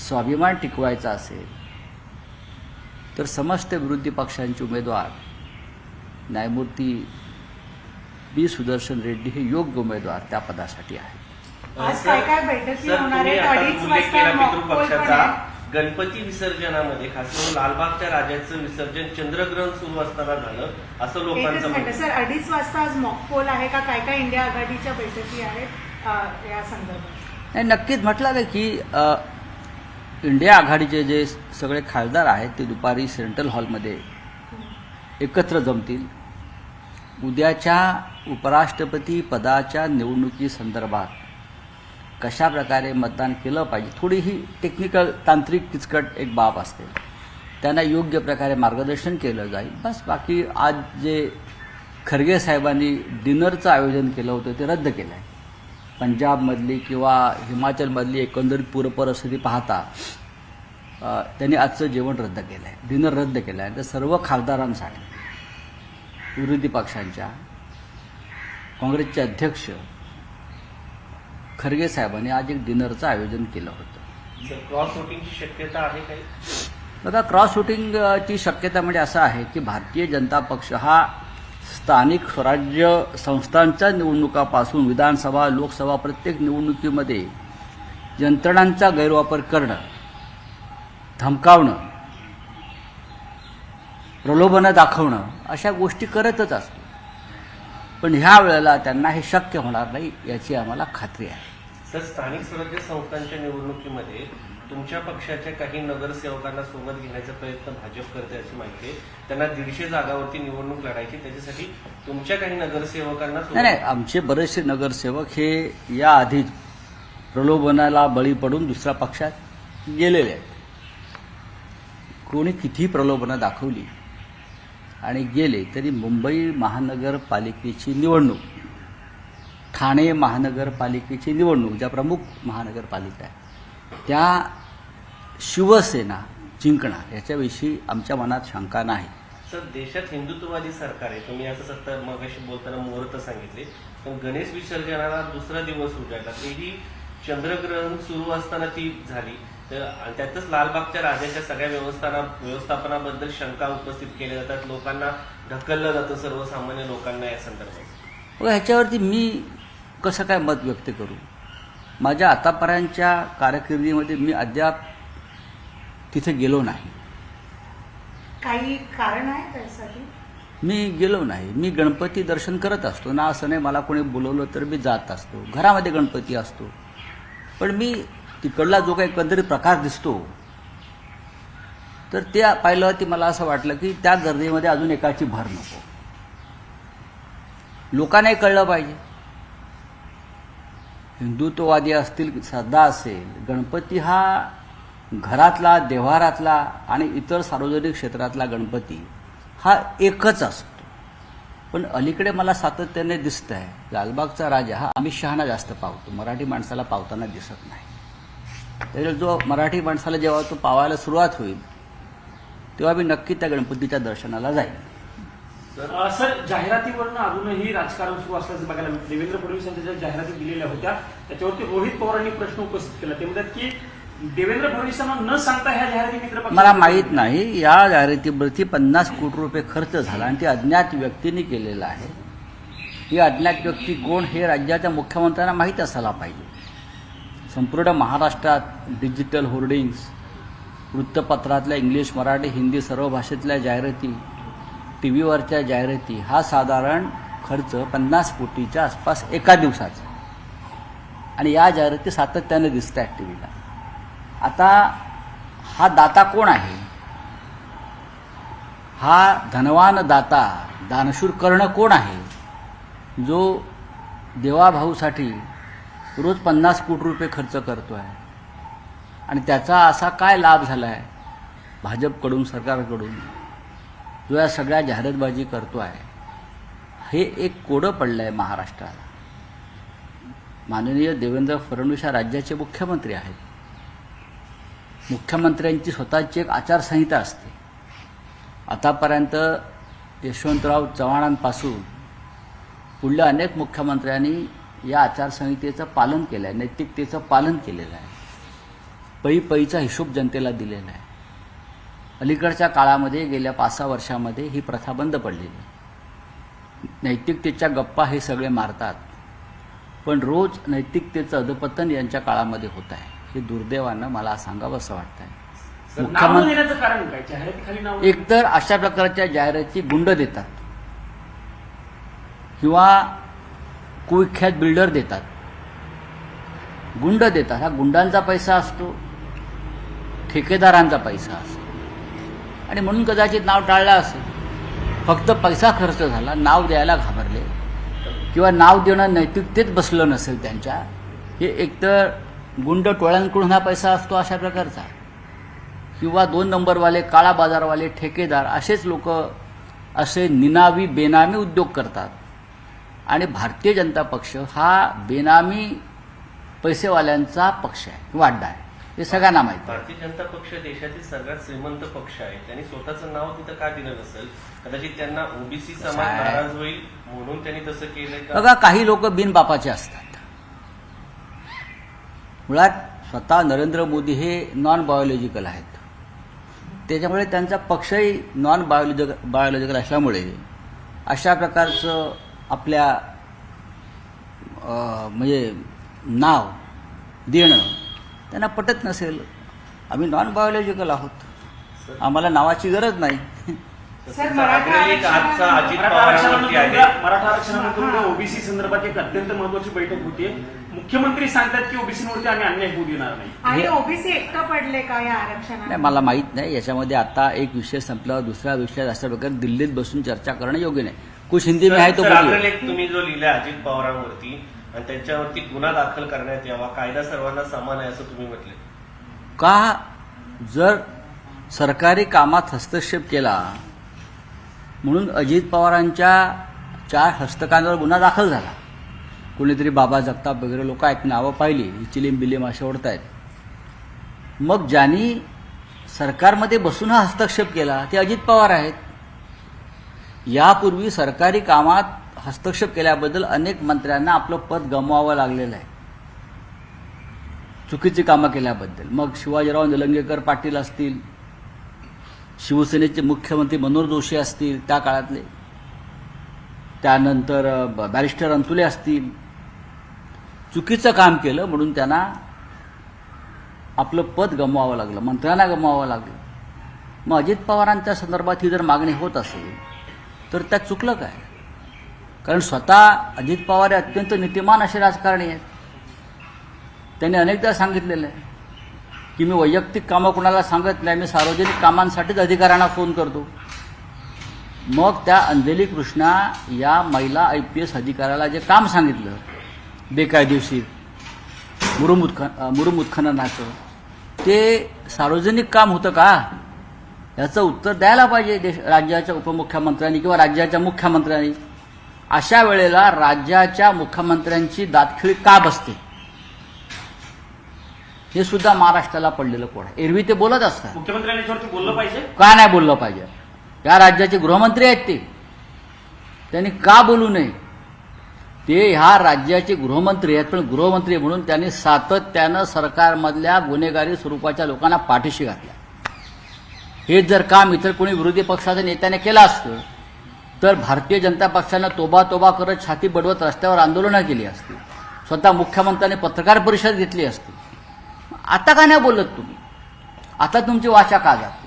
स्वाभिमान टिकवायचा असेल तर समस्त विरोधी पक्षांचे उमेदवार न्यायमूर्ती बी सुदर्शन रेड्डी हे योग्य उमेदवार त्या पदासाठी आहेत। आज काय काय बैठकी होणार आहेत? 2:30 वाजता पितृपक्षाचा गणपती विसर्जनामध्ये खास करून लालबागच्या राजाचं विसर्जन चंद्रग्रहण सुरू असताना झालं असं लोकांचं म्हणणं आहे। सर 2:30 वाजता आज मॉकपोल आहे का? काय काय इंडिया आघाडीच्या बैठकी आहेत या संदर्भात? नाही, नक्कीच म्हटलं ना की इंडिया आघाडीचे जे सगळे खासदार आहेत ते दुपारी सेंट्रल हॉलमध्ये एकत्र जमतील। उद्याच्या उपराष्ट्रपती पदाच्या निवडणुकीसंदर्भात कशा प्रकारे मतदान केलं पाहिजे, थोडी ही टेक्निकल तांत्रिक किचकट एक बाब असते, त्यांना योग्य प्रकारे मार्गदर्शन केलं जाईल। बस बाकी आज जे खरगे साहेबांनी डिनरचं आयोजन केलं होतं ते रद्द केलं आहे। पंजाबमधली किंवा हिमाचलमधली एकंदरीत पूरपरिस्थिती पाहता त्यांनी आजचं जेवण रद्द केलं आहे, डिनर रद्द केलं आहे। तर सर्व खासदारांसाठी विरोधी पक्षांच्या काँग्रेसचे अध्यक्ष खरगे साहेबांनी आज एक डिनरचं आयोजन केलं होतं। क्रॉस वोटिंगची शक्यता आहे काही? बघा, क्रॉस वोटिंगची शक्यता म्हणजे असं आहे की भारतीय जनता पक्ष हा स्थानिक स्वराज्य संस्थांच्या निवडणुकापासून विधानसभा लोकसभा प्रत्येक निवडणुकीमध्ये यंत्रणांचा गैरवापर करणं, धमकावणं, प्रलोभनं दाखवणं अशा गोष्टी करतच असतो। पण ह्या वेळेला त्यांना हे शक्य होणार नाही याची आम्हाला खात्री आहे। सर, स्थानिक स्वराज्य संस्थांच्या निवडणुकीमध्ये तुमच्या पक्षाच्या काही नगरसेवकांना सोबत घेण्याचा प्रयत्न भाजप करते अशी माहिती आहे। त्यांना 150 जागावरती निवडणूक लढायची, त्याच्यासाठी तुमच्या काही नगरसेवकांना नाही, आमचे बरेचसे नगरसेवक हे याआधी प्रलोभनाला बळी पडून दुसऱ्या पक्षात गेलेले आहेत। कोणी किती प्रलोभनं दाखवली आणि गेले तरी मुंबई महानगरपालिकेची निवडणूक, ठाणे महानगरपालिकेची निवडणूक, ज्या प्रमुख महानगरपालिका आहे त्या शिवसेना जिंकणार याच्याविषयी आमच्या मनात शंका नाही। सर, देशात हिंदुत्ववादी सरकार आहे, तुम्ही असं सत्ता मगाशी बोलताना मुहूर्त सांगितले, पण गणेश विसर्जनाला दुसरा दिवस उजाडला, तेही चंद्रग्रहण सुरू असताना ती झाली। तर त्यातच लालबागच्या राजाच्या सगळ्या व्यवस्थापनाबद्दल शंका उपस्थित केल्या जातात, लोकांना ढकललं जातं, सर्वसामान्य लोकांना या संदर्भात। ह्याच्यावरती मी कसं काय मत व्यक्त करू? माझ्या आतापर्यंतच्या कारकिर्दीमध्ये मी अद्याप तिथे गेलो नाही। काही कारण आहे त्यासाठी? मी गेलो नाही। मी गणपती दर्शन करत असतो ना, असं नाही मला कोणी बोलवलं तर मी जात असतो, घरामध्ये गणपती असतो। पण मी तिकडला जो काही एकंदरीत प्रकार दिसतो तर ते पाहिल्यावरती मला असं वाटलं की त्या गर्दीमध्ये अजून एकाची भर नको, लोकांनाही कळलं पाहिजे। हिंदुत्ववादी असतील, श्रद्धा असेल, गणपती हा घरातला, देव्हारातला आणि इतर सार्वजनिक क्षेत्रातला गणपती हा एकच असतो। पण अलीकडे मला सातत्याने दिसत आहे लालबागचा राजा हा अमित शहाना जास्त पावतो, मराठी माणसाला पावताना दिसत नाही। त्यामुळे जो मराठी माणसाला जेव्हा तो पावायला सुरुवात होईल तेव्हा मी नक्की त्या गणपतीच्या दर्शनाला जाईल। सर, जाहिरातीवरनं अजूनही राजकारण सुरू असल्याचं बघायला मिळतं। देवेंद्र फडणवीस यांच्या ज्या जाहिराती दिलेल्या होत्या त्याच्यावरती रोहित पवारांनी प्रश्न उपस्थित केला, ते म्हणतात की देवेंद्र फडणवीसांना न सांगता ह्या जाहिराती मित्रपक्ष मला माहीत नाही या जाहिरातीवरती 50 कोटी रुपये खर्च झाला आणि ते अज्ञात व्यक्तीने केलेलं आहे। ही अज्ञात व्यक्ती कोण हे राज्याच्या मुख्यमंत्र्यांना माहीत असायला पाहिजे। संपूर्ण महाराष्ट्रात डिजिटल होर्डिंग्स, वृत्तपत्रातल्या इंग्लिश, मराठी, हिंदी सर्व भाषेतल्या जाहिराती, टीव्हीवरच्या जाहिराती, हा साधारण खर्च 50 कोटीच्या आसपास एका दिवसाचा, आणि या जाहिराती सातत्याने दिसत आहेत टीव्हीला। आता हा दाता कोण आहे? हा धनवान दाता, दानशूर कर्ण कोण आहे जो देवाभाऊसाठी रोज 50 कोटी रुपये खर्च करतो आहे? आणि त्याचा असा काय लाभ झाला आहे भाजपकडून, सरकारकडून, जो या सगळ्या जाहिरातबाजी करतो आहे? हे एक कोडं पडलं आहे महाराष्ट्राला। माननीय देवेंद्र फडणवीस या राज्याचे मुख्यमंत्री आहेत। मुख्यमंत्र्यांची स्वतःची एक आचारसंहिता असते। आतापर्यंत यशवंतराव चव्हाणांपासून पुढल्या अनेक मुख्यमंत्र्यांनी या आचारसंहितेचं पालन केलं आहे, नैतिकतेचं पालन केलेलं आहे। पईचा हिशोब जनतेला दिलेला आहे. अलीकडच्या काळामध्ये गेल्या 5-6 वर्षामध्ये ही प्रथा बंद पडलेली आहे. नैतिकतेच्या गप्पा हे सगळे मारतात, पण रोज नैतिकतेचं अधपतन यांच्या काळामध्ये होत आहे. हे दुर्दैवानं मला सांगावं असं वाटतंय. नाव न देण्याचं कारण काय? जाहिरातीखाली नाव एकतर अशा प्रकारच्या जाहिराती गुंड देतात किंवा कुविख्यात बिल्डर देतात, गुंड देतात. हा गुंडांचा पैसा असतो, ठेकेदारांचा पैसा असतो, आणि म्हणून कदाचित नाव टाळलं असेल. फक्त पैसा खर्च झाला, नाव द्यायला घाबरले किंवा नाव देणं नैतिकतेत बसलं नसेल त्यांच्या. हे एकतर गुंड टोळ्यांकडून हा पैसा असतो अशा प्रकारचा, किंवा 2 नंबरवाले, काळा बाजारवाले, ठेकेदार असेच लोक असे निनावी बेनामी उद्योग करतात. आणि भारतीय जनता पक्ष हा बेनामी पैसेवाल्यांचा पक्ष आहे किंवा अड्डा आहे, हे सगळ्यांना माहिती आहे. भारतीय जनता पक्ष देशातील सर्वात श्रीमंत पक्ष आहे. त्यांनी स्वतःचं नाव तिथं का दिलं नसेल? कदाचित त्यांना ओबीसी समाज नाराज होईल म्हणून त्यांनी तसं केलंय का? बघा, काही लोक बिनबापाचे असतात. मुळात स्वतः नरेंद्र मोदी हे नॉन बायोलॉजिकल आहेत, त्याच्यामुळे त्यांचा पक्षही नॉन बायोलॉजिकल असल्यामुळे अशा प्रकारचं आपल्या म्हणजे नाव देणं त्यांना पटत नसेल. आम्ही नॉन बायोलॉजिकल आहोत, आम्हाला नावाची गरज नाही. सर, मराठा आजचा अजित मराठा पवारांवरती आहे. आरक्षणानंतर ओबीसी संदर्भात एक अत्यंत महत्वाची बैठक होती. मुख्यमंत्री सांगतात की ओबीसीवरती आम्ही अन्याय होऊ देणार नाही. आणि ओबीसी एकटं पडले का या आरक्षणात? नाही, मला माहीत नाही. याच्यामध्ये आता एक विषय संपल्यावर दुसऱ्या विषयात अशा प्रकारे दिल्लीत बसून चर्चा करणं योग्य नाही. कुछ हिंदी में आहे तो सर, बोलिए. अग्रलेख तुम्ही जो लिहिला अजित पवारांवरती आणि त्यांच्यावरती गुन्हा दाखल करण्यात यावा, कायदा सर्वांना समान आहे असं तुम्ही म्हटले. का जर सरकारी कामात हस्तक्षेप केला म्हणून अजित पवारांच्या 4 हस्तकांवर गुन्हा दाखल झाला, कोणीतरी बाबा जगताप वगैरे लोक आहेत, नावं पाहिली, चिलीम बिलीम असे ओढतायत, मग ज्यांनी सरकारमध्ये बसून हा हस्तक्षेप केला ते अजित पवार आहेत. यापूर्वी सरकारी कामात हस्तक्षेप केल्याबद्दल अनेक मंत्र्यांना आपलं पद गमवावं लागलेलं आहे, चुकीची कामं केल्याबद्दल. मग शिवाजीराव निलंगेकर पाटील असतील, शिवसेनेचे मुख्यमंत्री मनोहर जोशी असतील त्या काळातले, त्यानंतर बॅरिस्टर अंतुले असतील, चुकीचं काम केलं म्हणून त्यांना आपलं पद गमवावं लागलं, मंत्र्यांना गमवावं लागलं. मग अजित पवारांच्या संदर्भात ही जर मागणी होत असेल तर त्यात चुकलं काय? कारण स्वतः अजित पवार हे अत्यंत नीतिमान असे राजकारणी आहेत. त्यांनी अनेकदा सांगितलेलं आहे की मी वैयक्तिक कामं कोणाला सांगत नाही, मी सार्वजनिक कामांसाठीच अधिकाऱ्यांना फोन करतो. मग त्या अंजली कृष्णा या महिला IPS अधिकाऱ्याला जे काम सांगितलं बेकायदेशीर मुरुम उत्खननाचं, ते सार्वजनिक काम होतं का? याचं उत्तर द्यायला पाहिजे राज्याच्या उपमुख्यमंत्र्यांनी किंवा राज्याच्या मुख्यमंत्र्यांनी. अशा वेळेला राज्याच्या मुख्यमंत्र्यांची दातखिळी का बसते हे सुद्धा महाराष्ट्राला पडलेलं कोड आहे. एरवी ते बोलत असतात, मुख्यमंत्र्यांनी याच्यावरती बोललं पाहिजे का नाही बोललं पाहिजे? या राज्याचे गृहमंत्री आहेत ते, त्यांनी का बोलू नये? ते ह्या राज्याचे गृहमंत्री आहेत, पण गृहमंत्री म्हणून त्यांनी सातत्यानं सरकारमधल्या गुन्हेगारी स्वरूपाच्या लोकांना पाठीशी घातल्या. हे जर काम इतर कोणी विरोधी पक्षाच्या नेत्याने केलं असतं तर भारतीय जनता पक्षानं तोबा करत छाती बडवत रस्त्यावर आंदोलनं केली असती, स्वतः मुख्यमंत्र्यांनी पत्रकार परिषद घेतली असती. आता का नाही बोलत तुम्ही? आता तुमची वाचा का जाते?